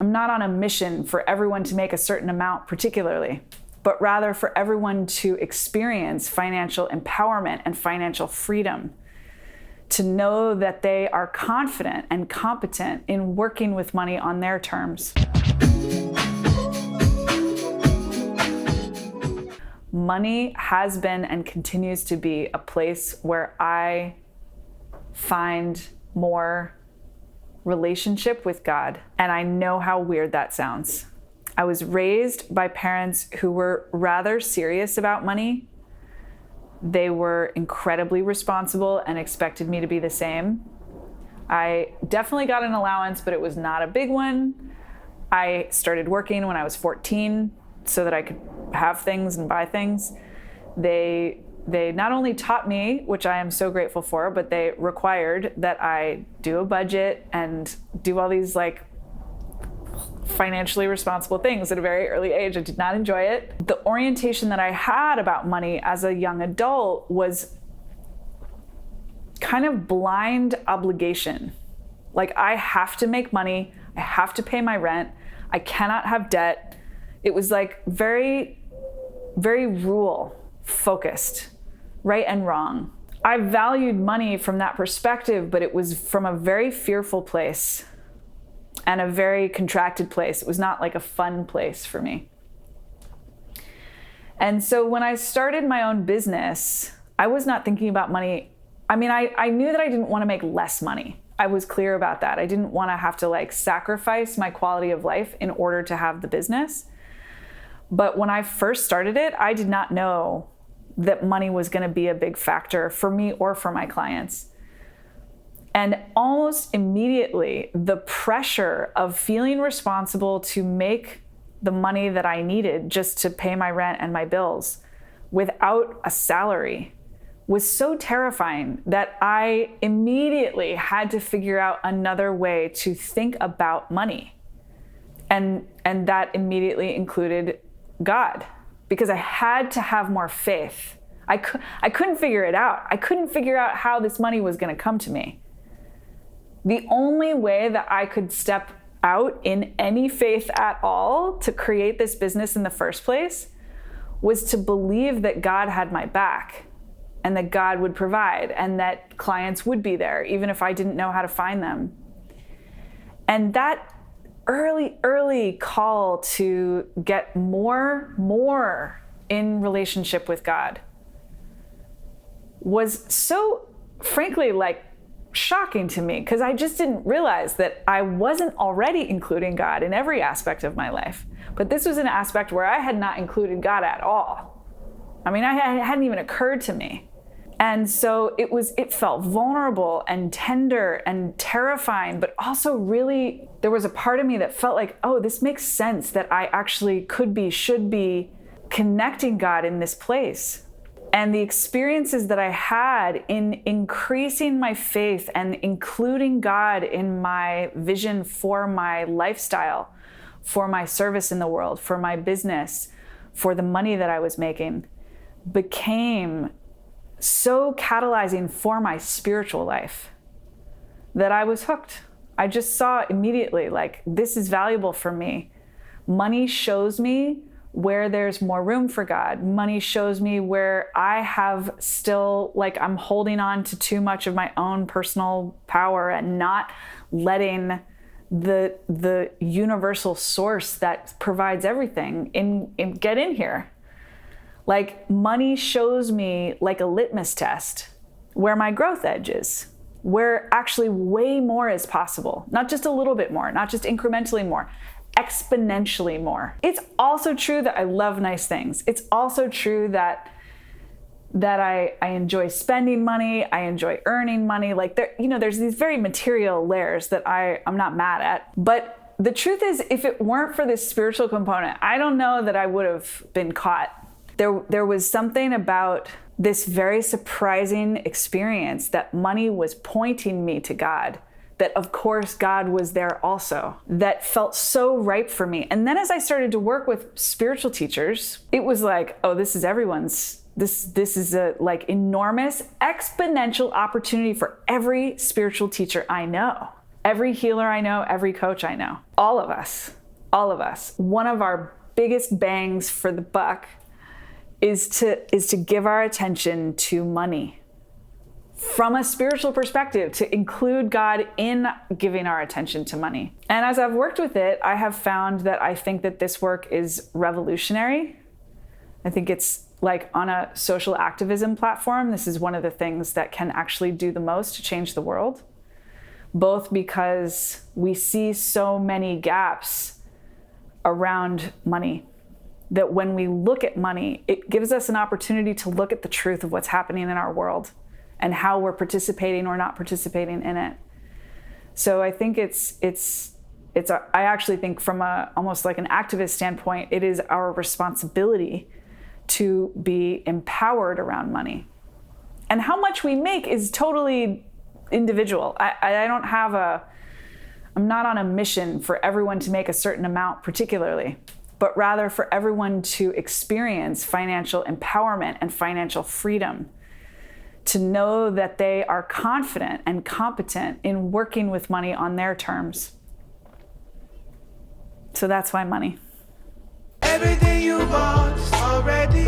I'm not on a mission for everyone to make a certain amount particularly, but rather for everyone to experience financial empowerment and financial freedom, to know that they are confident and competent in working with money on their terms. Money has been and continues to be a place where I find more relationship with God. And I know how weird that sounds. I was raised by parents who were rather serious about money. They were incredibly responsible and expected me to be the same. I definitely got an allowance, but it was not a big one. I started working when I was 14 so that I could have things and buy things. They not only taught me, which I am so grateful for, but they required that I do a budget and do all these like financially responsible things at a very early age. I did not enjoy it. The orientation that I had about money as a young adult was kind of blind obligation. Like, I have to make money. I have to pay my rent. I cannot have debt. It was like very, very rule focused, right and wrong. I valued money from that perspective, but it was from a very fearful place and a very contracted place. It was not like a fun place for me. And so when I started my own business, I was not thinking about money. I mean, I knew that I didn't want to make less money. I was clear about that. I didn't want to have to like sacrifice my quality of life in order to have the business. But when I first started it, I did not know that money was going to be a big factor for me or for my clients. And almost immediately, the pressure of feeling responsible to make the money that I needed just to pay my rent and my bills without a salary was so terrifying that I immediately had to figure out another way to think about money. And that immediately included God, because I had to have more faith. I couldn't figure it out. I couldn't figure out how this money was going to come to me. The only way that I could step out in any faith at all to create this business in the first place was to believe that God had my back and that God would provide and that clients would be there, even if I didn't know how to find them. And that early call to get more in relationship with God was so, frankly, like shocking to me, because I just didn't realize that I wasn't already including God in every aspect of my life. But this was an aspect where I had not included God at all. I mean, it hadn't even occurred to me. And so it felt vulnerable and tender and terrifying, but also really, there was a part of me that felt like, oh, this makes sense that I actually should be connecting God in this place. And the experiences that I had in increasing my faith and including God in my vision for my lifestyle, for my service in the world, for my business, for the money that I was making, became so catalyzing for my spiritual life that I was hooked. I just saw immediately, like, this is valuable for me. Money shows me where there's more room for God. Money shows me where I have still, like, I'm holding on to too much of my own personal power and not letting the universal source that provides everything get in here. Like, money shows me like a litmus test where my growth edge is, where actually way more is possible. Not just a little bit more, not just incrementally more, exponentially more. It's also true that I love nice things. It's also true that I enjoy spending money, I enjoy earning money. Like, there's these very material layers that I'm not mad at. But the truth is, if it weren't for this spiritual component, I don't know that I would have been caught. There was something about this very surprising experience that money was pointing me to God, that of course God was there also, that felt so ripe for me. And then as I started to work with spiritual teachers, it was like, oh, this is everyone's. This is a like enormous exponential opportunity for every spiritual teacher I know. every healer I know, every coach I know, all of us, one of our biggest bangs for the buck is to give our attention to money from a spiritual perspective, to include God in giving our attention to money. And as I've worked with it, I have found that I think that this work is revolutionary. I think it's like on a social activism platform, this is one of the things that can actually do the most to change the world, both because we see so many gaps around money, that when we look at money, it gives us an opportunity to look at the truth of what's happening in our world and how we're participating or not participating in it. So I think I actually think from almost like an activist standpoint, it is our responsibility to be empowered around money. And how much we make is totally individual. I'm not on a mission for everyone to make a certain amount particularly, but rather for everyone to experience financial empowerment and financial freedom, to know that they are confident and competent in working with money on their terms. So that's why money. Everything you want is already